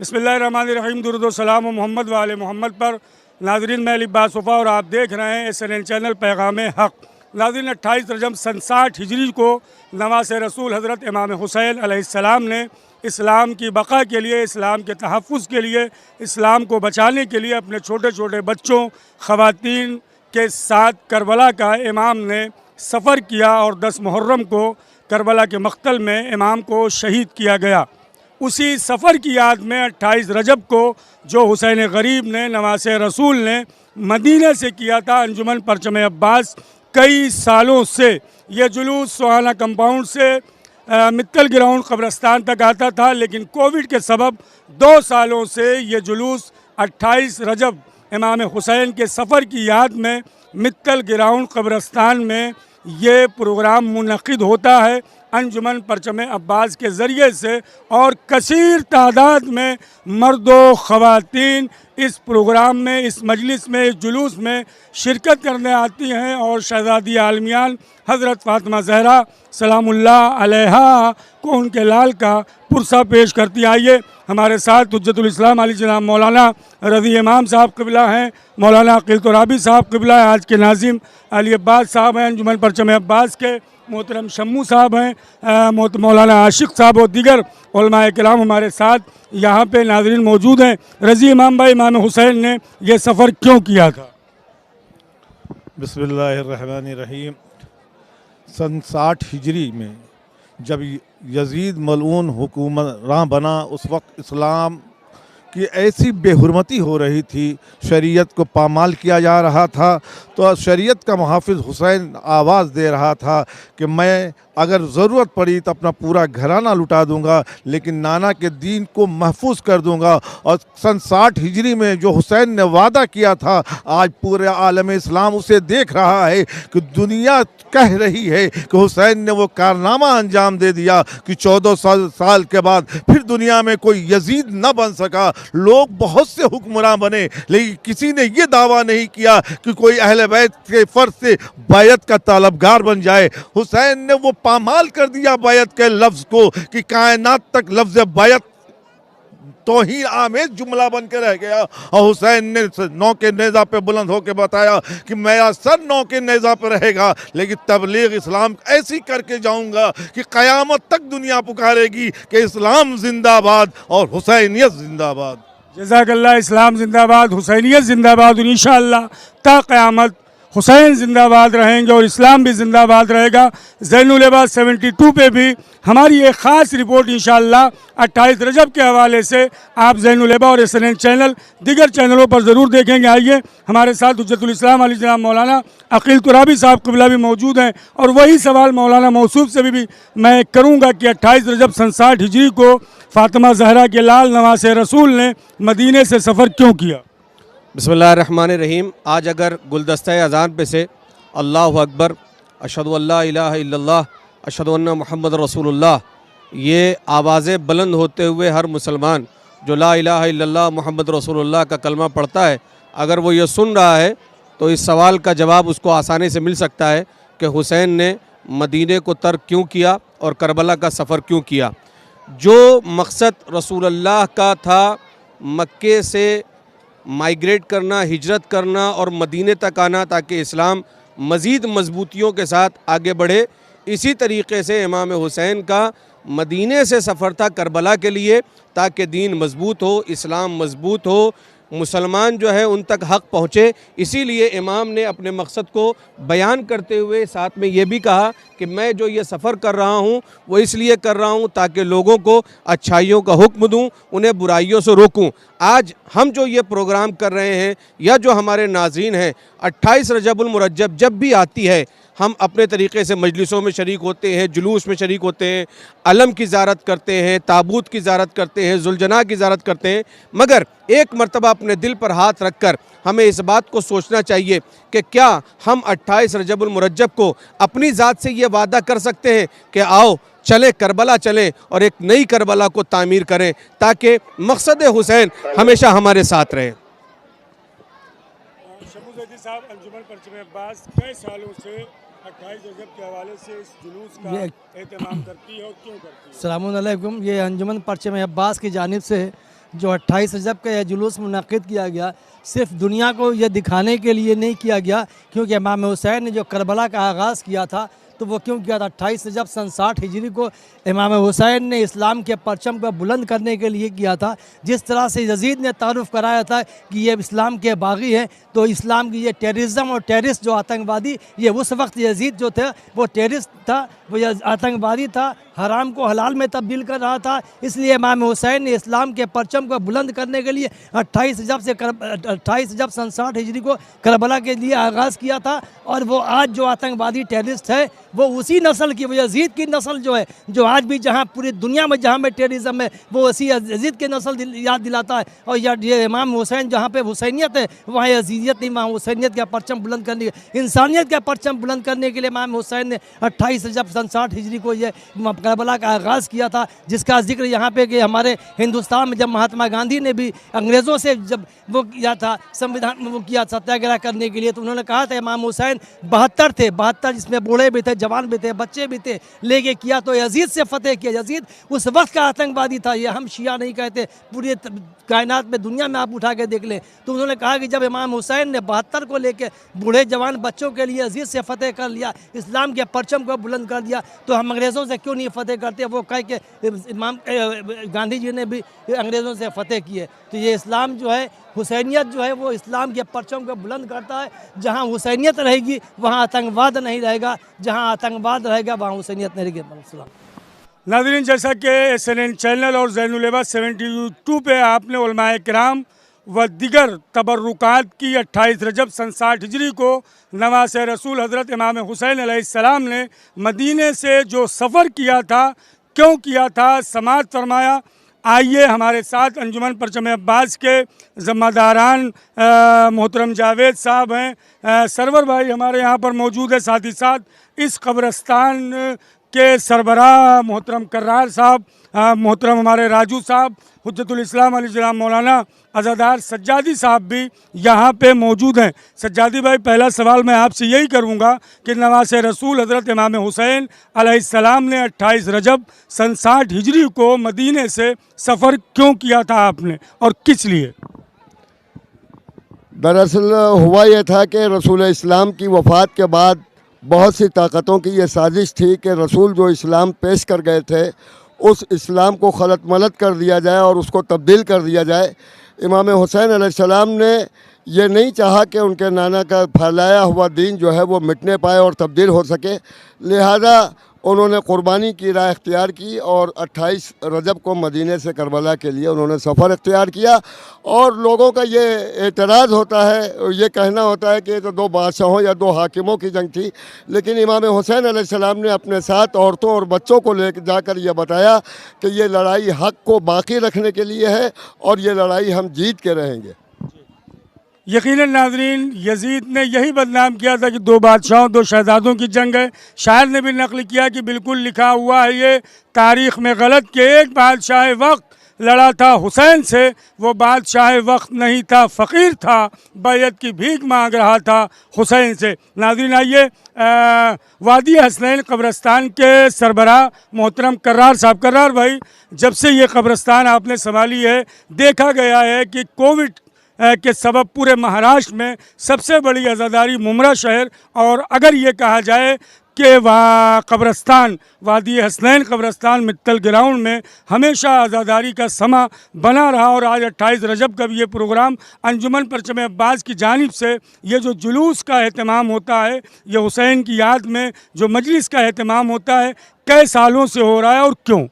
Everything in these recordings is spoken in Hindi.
बिस्मिल्लाहिर्रहमानिर्रहीम। दुरूद व सलाम मोहम्मद व आले मोहम्मद पर। नाज़रीन, मैं लिबास वफ़ा और आप देख रहे हैं SNN चैनल पैगाम हक़। नाज़रीन, 28 रजब सन 60 हिजरी को नवासे रसूल हज़रत इमाम हुसैन अलैहिस्सलाम ने इस्लाम की बक़ा के लिए, इस्लाम के तहफ़्फ़ुज़ के लिए, इस्लाम को बचाने के लिए अपने छोटे छोटे बच्चों, ख़वातीन के साथ करबला का इमाम ने सफ़र किया और 10 मुहर्रम को करबला के मक़तल में इमाम को शहीद किया गया। उसी सफ़र की याद में 28 रजब को जो हुसैन गरीब ने, नवासे रसूल ने मदीने से किया था अंजुमन परचम अब्बास, कई सालों से ये जुलूस सोहाना कंपाउंड से मित्तल ग्राउंड कब्रस्तान तक आता था, लेकिन कोविड के सबब 2 सालों से ये जुलूस 28 रजब इमाम हुसैन के सफ़र की याद में मित्तल ग्राउंड कब्रस्तान में ये प्रोग्राम मुनक़िद होता है अंजुमन परचम अब्बास के ज़रिए से, और कसीर तादाद में मर्दो ख़वातीन इस प्रोग्राम में, इस मजलिस में, इस जुलूस में शिरकत करने आती हैं और शहज़ादी आलमियान हज़रत फ़ातिमा ज़हरा सलामुल्लाह अलैहा को उनके लाल का पुरसा पेश करती। आइए हमारे साथ हुज्जतुल इस्लाम अली जनाब मौलाना रज़ी इमाम साहब क़िबला हैं, मौलाना अक़ील तुराबी साहब क़िबला हैं, आज के नाज़िम अली अब्बास साहब हैं, अंजुमन परचम अब्बास के मोहतरम शम्मू साहब हैं, मौलाना आशिक साहब और दीगर उलमाए किराम हमारे साथ यहाँ पे नाज़रीन मौजूद हैं। रज़ी इमाम भाई, इमाम हुसैन ने यह सफ़र क्यों किया था? बिस्मिल्लाहिर्रहमानिर्रहीम। सन 60 हिजरी में जब यजीद मलऊन हुकूमरान बना, उस वक्त इस्लाम की ऐसी बेहुरमती हो रही थी, शरीयत को पामाल किया जा रहा था, तो शरीयत का मुहाफ़िज़ हुसैन आवाज़ दे रहा था कि मैं अगर ज़रूरत पड़ी तो अपना पूरा घराना लुटा दूंगा, लेकिन नाना के दीन को महफूज कर दूंगा। और सन 60 हिजरी में जो हुसैन ने वादा किया था, आज पूरे आलम इस्लाम उसे देख रहा है कि दुनिया कह रही है कि हुसैन ने वो कारनामा अंजाम दे दिया कि 14 साल के बाद फिर दुनिया में कोई यजीद न बन सका। लोग बहुत से हुक्मरान बने, लेकिन किसी ने ये दावा नहीं किया कि कोई अहले बैत के फ़र्ज से बैत का तलबगार बन जाए। हुसैन ने वो पामाल कर दिया बैत के लफ्ज़ को कि कायनात तक लफ्ज़ बैत तौहीन आमेज जुमला बन के रह गया। और हुसैन ने नौ के नेज़ा पे बुलंद होकर बताया कि मेरा सर नौ के नेज़ा पे रहेगा, लेकिन तबलीग इस्लाम ऐसी करके जाऊंगा कि क़यामत तक दुनिया पुकारेगी कि इस्लाम जिंदाबाद और हुसैनियत जिंदाबाद। जज़ाकल्लाह। इस्लाम जिंदाबाद, हुसैनियत जिंदाबाद, और इंशाअल्लाह ता क़यामत हुसैन जिंदाबाद रहेंगे और इस्लाम भी जिंदाबाद रहेगा। ज़ैनुल इबाद 72 पे भी हमारी एक ख़ास रिपोर्ट इंशाअल्लाह 28 रजब के हवाले से आप ज़ैनुल इबाद और SNN चैनल दीगर चैनलों पर ज़रूर देखेंगे। आइए हमारे साथ हुज्जतुल इस्लाम अली जनाब मौलाना अक़ील तुराबी साहब क़िबला भी मौजूद हैं, और वही सवाल मौलाना मौसूफ से भी मैं करूँगा कि 28 रजब सन 60 हिजरी को फ़ातिमा ज़हरा के लाल नवासे रसूल ने मदीने से सफ़र क्यों किया? बिस्मिल्लाहिर्रहमानिर्रहीम। आज अगर गुलदस्ता अज़ान पे से अल्लाहु अकबर, अशहदु अल्ला इलाहा इल्लल्लाह, अशहदु अन्ना मुहम्मद रसूलुल्लाह, ये आवाज़ें बुलंद होते हुए हर मुसलमान जो ला इलाहा इल्लल्लाह मुहम्मद रसूलुल्लाह का कलमा पढ़ता है, अगर वो ये सुन रहा है तो इस सवाल का जवाब उसको आसानी से मिल सकता है कि हुसैन ने मदीने को तर्क क्यों किया और करबला का सफ़र क्यों किया। जो मकसद रसूलुल्लाह का था मक्के से माइग्रेट करना, हिजरत करना और मदीने तक आना ताकि इस्लाम मज़ीद मजबूतियों के साथ आगे बढ़े, इसी तरीक़े से इमाम हुसैन का मदीने से सफ़र था करबला के लिए, ताकि दीन मजबूत हो, इस्लाम मजबूत हो, मुसलमान जो है उन तक हक़ पहुँचे। इसीलिए इमाम ने अपने मकसद को बयान करते हुए साथ में ये भी कहा कि मैं जो ये सफ़र कर रहा हूँ वो इसलिए कर रहा हूँ ताकि लोगों को अच्छाइयों का हुक्म दूँ, उन्हें बुराइयों से रोकूँ। आज हम जो ये प्रोग्राम कर रहे हैं या जो हमारे नाज़रीन हैं, 28 रजबुल मुरज्जब जब भी आती है हम अपने तरीक़े से मजलिसों में शरीक होते हैं, जुलूस में शरीक होते हैं, अलम की ज़ियारत करते हैं, ताबूत की ज़ियारत करते हैं, ज़ुलजना की ज़ियारत करते हैं, मगर एक मरतबा अपने दिल पर हाथ रख कर हमें इस बात को सोचना चाहिए कि क्या हम 28 रजबुल मुरज्जब को अपनी ज़ात से ये वादा कर सकते हैं कि आओ चले करबला चलें और एक नई करबला को तामीर करें ताकि मकसद हुसैन हमेशा हमारे साथ रहे। साहब, अंजुमन परचम अब्बास कई सालों से 28 रजब के हवाले से इस जुलूस का एहतमाम करती है और क्यों करती है? अस्सलामुअलैकुम। ये अंजुमन परचम अब्बास की जानिब से जो 28 रजब का यह जुलूस मुनक़िद किया गया, सिर्फ दुनिया को यह दिखाने के लिए नहीं किया गया, क्योंकि इमाम हुसैन ने जो करबला का आगाज़ किया था तो वो क्यों किया था? 28 रजब सन 60 हिजरी को इमाम हुसैन ने इस्लाम के परचम को बुलंद करने के लिए किया था। जिस तरह से यजीद ने तारुफ़ कराया था कि ये इस्लाम के बागी हैं, तो इस्लाम की ये टेररिज्म और टेररिस्ट जो आतंकवादी, ये उस वक्त यजीद जो थे वो टेररिस्ट था, वो आतंकवादी था, हराम को हलाल में तब्दील कर रहा था। इसलिए इमाम हुसैन ने इस्लाम के परचम को बुलंद करने के लिए 28 रजब सन 60 हिजरी को करबला के लिए आगाज़ किया था। और वो आज जो आतंकवादी टेररिस्ट है वो उसी नस्ल की, वो यजीद की नस्ल जो है, जो आज भी जहाँ पूरी दुनिया में जहाँ में टेररिज्म है वो उसी यजीद के नस्ल याद दिलाता है। और ये इमाम हुसैन जहाँ पे हुसैनियत है वहाँ यजीदियत नहीं, वहाँ हुसैनियत का परचम बुलंद करने, इंसानियत का परचम बुलंद करने के लिए इमाम हुसैन ने 28 रजब सन 60 हिजरी को ये करबला का आगाज़ किया था, जिसका जिक्र यहाँ पे कि हमारे हिंदुस्तान में जब महात्मा गांधी ने भी अंग्रेज़ों से जब वो किया था संविधान वो किया सत्याग्रह करने के लिए, तो उन्होंने कहा था इमाम हुसैन 72 थे, 72 जिसमें बूढ़े भी थे, जवान भी थे, बच्चे भी थे, लेके किया तो यजीद से फतेह किया। यजीद उस वक्त का आतंकवादी था, ये हम शिया नहीं कहते, पूरी कायनात में दुनिया में आप उठा के देख लें। तो उन्होंने कहा कि जब इमाम हुसैन ने 72 को लेके बूढ़े जवान बच्चों के लिए यजीद से फतेह कर लिया, इस्लाम के परचम को बुलंद कर दिया, तो हम अंग्रेज़ों से क्यों नहीं फतेह करते? वो कह के इमाम गांधी जी ने भी अंग्रेज़ों से फतेह किए। तो ये इस्लाम जो है, हुसैनियत जो है, वो इस्लाम के परचम को बुलंद करता है। जहाँ हुसैनियत रहेगी वहाँ आतंकवाद नहीं रहेगा, जहाँ आतंकवाद रहेगा वहाँ हुसैनियत नहीं रहेगी। नाज़रीन, जैसा कि SNN चैनल और ज़ैनुल अहबाब 72 पे आपने उलमाए किराम व दिगर तबर्रुकात की 28 रजब सन 60 हिजरी को नवास रसूल हज़रत इमाम हुसैन अलैहिस्सलाम ने मदीने से जो सफ़र किया था, क्यों किया था, समाअत फरमाया। आइए हमारे साथ अंजुमन परचम अब्बास के ज़िम्मेदारान मोहतरम जावेद साहब हैं, सरवर भाई हमारे यहाँ पर मौजूद है, साथ ही साथ इस कब्रस्तान के सरबराह मोहतरम कर्रार साहब, मोहतरम हमारे राजू साहब, हुज्जतुल इस्लाम अली जनाब मौलाना अज़ादार सज्जादी साहब भी यहाँ पे मौजूद हैं। सज्जादी भाई, पहला सवाल मैं आपसे यही करूँगा कि नवास रसूल हज़रत इमाम हुसैन अलैहिस्सलाम ने 28 रजब सन 60 हिजरी को मदीने से सफ़र क्यों किया था आपने और किस लिए? दरअसल हुआ यह था कि रसूल इस्लाम की वफ़ात के बाद बहुत सी ताकतों की ये साजिश थी कि रसूल जो इस्लाम पेश कर गए थे उस इस्लाम को खलत मलत कर दिया जाए और उसको तब्दील कर दिया जाए। इमाम हुसैन अलैहिस्सलाम ने ये नहीं चाहा कि उनके नाना का फैलाया हुआ दीन जो है वो मिटने पाए और तब्दील हो सके, लिहाजा उन्होंने कुर्बानी की राह इख्तियार की और 28 रजब को मदीने से करबला के लिए उन्होंने सफ़र इख्तियार किया। और लोगों का ये एतराज़ होता है, ये कहना होता है कि ये तो दो बादशाहों या दो हाकिमों की जंग थी, लेकिन इमाम हुसैन अलैहिस्सलाम ने अपने साथ औरतों और बच्चों को ले जाकर ये बताया कि ये लड़ाई हक़ को बाकी रखने के लिए है और ये लड़ाई हम जीत के रहेंगे। यकीनन नाज़रीन, यजीद ने यही बदनाम किया था कि दो बादशाहों दो शहजादों की जंग है। शायर ने भी नकल किया कि बिल्कुल लिखा हुआ है ये तारीख़ में गलत कि एक बादशाह वक्त लड़ा था हुसैन से, वो बादशाह वक्त नहीं था, फ़कीर था, बैयत की भीख मांग रहा था हुसैन से। नाज़रीन, आइए वादी हसनैन कब्रस्तान के सरबराह मोहतरम कर्रार साहब। कर्रार भाई, जब से ये कब्रस्तान आपने संभाली है, देखा गया है कि कोविड के सबब पूरे महाराष्ट्र में सबसे बड़ी आज़ादारी मुमरा शहर, और अगर ये कहा जाए कि वहाँ कब्रस्तान वादी हसनैन कब्रस्तान मित्तल ग्राउंड में हमेशा आज़ादारी का समा बना रहा। और आज 28 रजब का ये प्रोग्राम अंजुमन परचम अब्बास की जानिब से ये जो जुलूस का एहतमाम होता है, ये हुसैन की याद में जो मजलिस का एहतमाम होता है, कई सालों से हो रहा है और क्यों?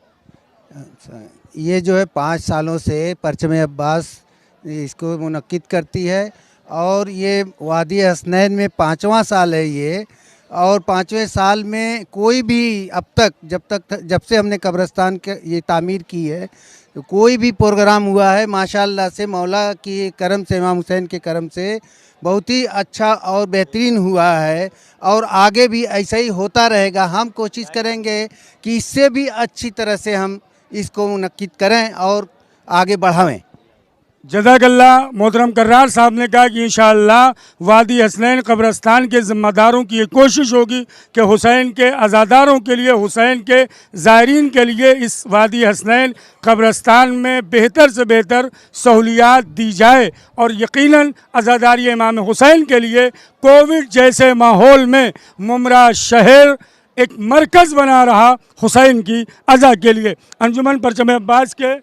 ये जो है 5 सालों से परचम अब्बास इसको मुनक्किद करती है और ये वादी हसनैन में 5वां साल है ये। और 5वें साल में कोई भी अब तक जब से हमने कब्रस्तान के ये तामीर की है तो कोई भी प्रोग्राम हुआ है माशाअल्लाह से, मौला की करम से, इमाम हुसैन के करम से बहुत ही अच्छा और बेहतरीन हुआ है और आगे भी ऐसा ही होता रहेगा। हम कोशिश करेंगे कि इससे भी अच्छी तरह से हम इसको मुनक्किद करें और आगे बढ़ावें। जज़ाकल्ला। मोहतरम कर्रार साहब ने कहा कि इंशाअल्लाह वादी हसनैन कब्रस्तान के ज़िम्मेदारों की ये कोशिश होगी कि हुसैन के अज़ादारों के लिए, हुसैन के ज़ायरीन के लिए इस वादी हसनैन कब्रस्तान में बेहतर से बेहतर सहूलियात दी जाए और यकीनन अज़ादारी इमाम हुसैन के लिए कोविड जैसे माहौल में मुमरा शहर एक मरकज़ बना रहा हुसैन की अज़ा के लिए। अंजुमन परचम अब्बास के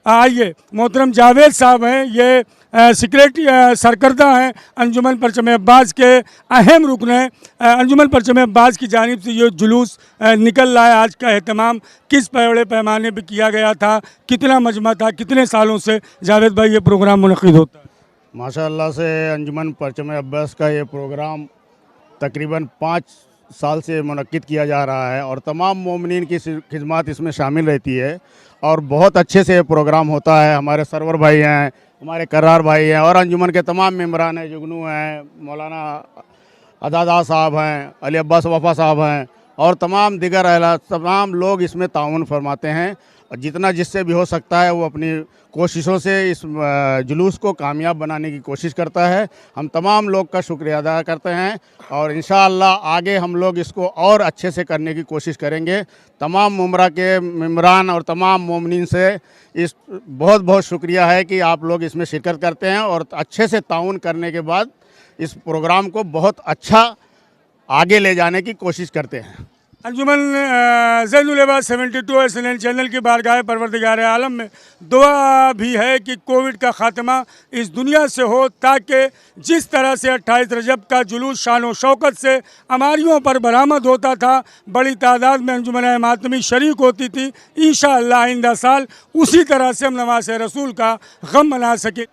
आइए मोहतरम जावेद साहब हैं, ये सेक्रेटरी सरकर्दा हैं अंजुमन परचम अब्बास के अहम रुकन हैं। अंजुमन परचम अब्बास की जानिब से ये जुलूस निकल रहा है, आज का एहतमाम किस बड़े पैमाने पर किया गया था, कितना मजमा था, कितने सालों से जावेद भाई ये प्रोग्राम मुनक़िद होता है? माशाअल्लाह से अंजुमन परचम अब्बास का ये प्रोग्राम तकरीबन 5 साल से मुनक़्क़िद किया जा रहा है और तमाम मोमिनीन की खिदमत इसमें शामिल रहती है और बहुत अच्छे से ये प्रोग्राम होता है। हमारे सरवर भाई हैं, हमारे कर्रार भाई हैं और अंजुमन के तमाम मेम्बरान हैं, जुगनू हैं, मौलाना अदादा साहब हैं, अली अब्बास वफ़ा साहब हैं और तमाम दिगर अहला, तमाम लोग इसमें ताउन फरमाते हैं और जितना जिससे भी हो सकता है वो अपनी कोशिशों से इस जुलूस को कामयाब बनाने की कोशिश करता है। हम तमाम लोग का शुक्रिया अदा करते हैं और इंशाअल्लाह आगे हम लोग इसको और अच्छे से करने की कोशिश करेंगे। तमाम उम्रा के मेम्बरान और तमाम मोमिनीन से इस बहुत बहुत शुक्रिया है कि आप लोग इसमें शिरकत करते हैं और अच्छे से ताउन करने के बाद इस प्रोग्राम को बहुत अच्छा आगे ले जाने की कोशिश करते हैं। अंजुमन ज़ैनुल अब्बास 72 SNN चैनल की बारगाह परवरदिगार आलम में दुआ भी है कि कोविड का ख़ात्मा इस दुनिया से हो, ताकि जिस तरह से 28 रजब का जुलूस शान व शौकत से अमारियों पर बरामद होता था, बड़ी तादाद में अंजुमन मातमी शरीक होती थी, इंशाअल्लाह आइंदा साल उसी तरह से हम नवाज़ रसूल का गम मना सके।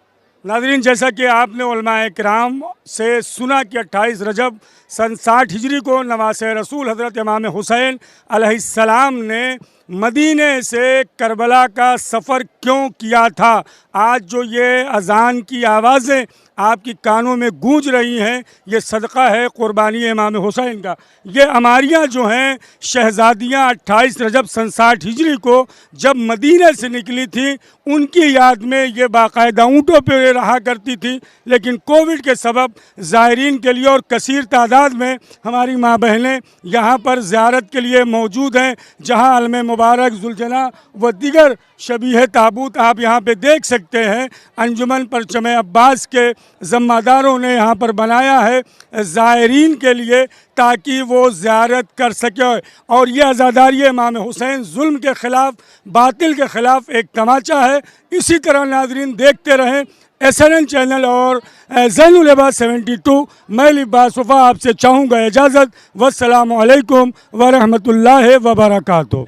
नाज़रीन, जैसा कि आपने उलमाए किराम से सुना कि 28 रजब सन 60 हिजरी को नवाज़ रसूल हज़रत इमाम हुसैन अलैहिस्सलाम ने मदीने से करबला का सफ़र क्यों किया था। आज जो ये अज़ान की आवाज़ें आपकी कानों में गूंज रही हैं, ये सदका है क़ुरबानी इमाम हुसैन का। ये अमारियाँ जो हैं शहज़ादियाँ 28 रजब सन 60 हिजरी को जब मदीने से निकली थी, उनकी याद में ये बाकायदा ऊँटों पर रहा करती थी, लेकिन कोविड के सबब ज़ायरीन के लिए और कसीर तादाद में हमारी माँ बहनें यहाँ पर ज़ियारत के लिए मौजूद हैं, जहाँ अलम मुबारक जुलजना व दिगर शबीह ताबूत आप यहाँ पे देख सकते हैं। अंजुमन परचम अब्बास के ज़िम्मेदारों ने यहाँ पर बनाया है ज़ायरीन के लिए, ताकि वो ज़ियारत कर सके और ये आज़ादारी इमाम हुसैन जुल्म के ख़िलाफ़, बातिल के ख़िलाफ़ एक तमाचा है। इसी तरह नाज़रीन देखते रहें SNN चैनल और ज़ैनुल अब्बास 72। मैं लिब्बास वफ़ा आपसे चाहूँगा इजाज़त। वस्सलामु अलैकुम व रहमतुल्लाहि व बरकातुहू।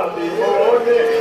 शादी हो गई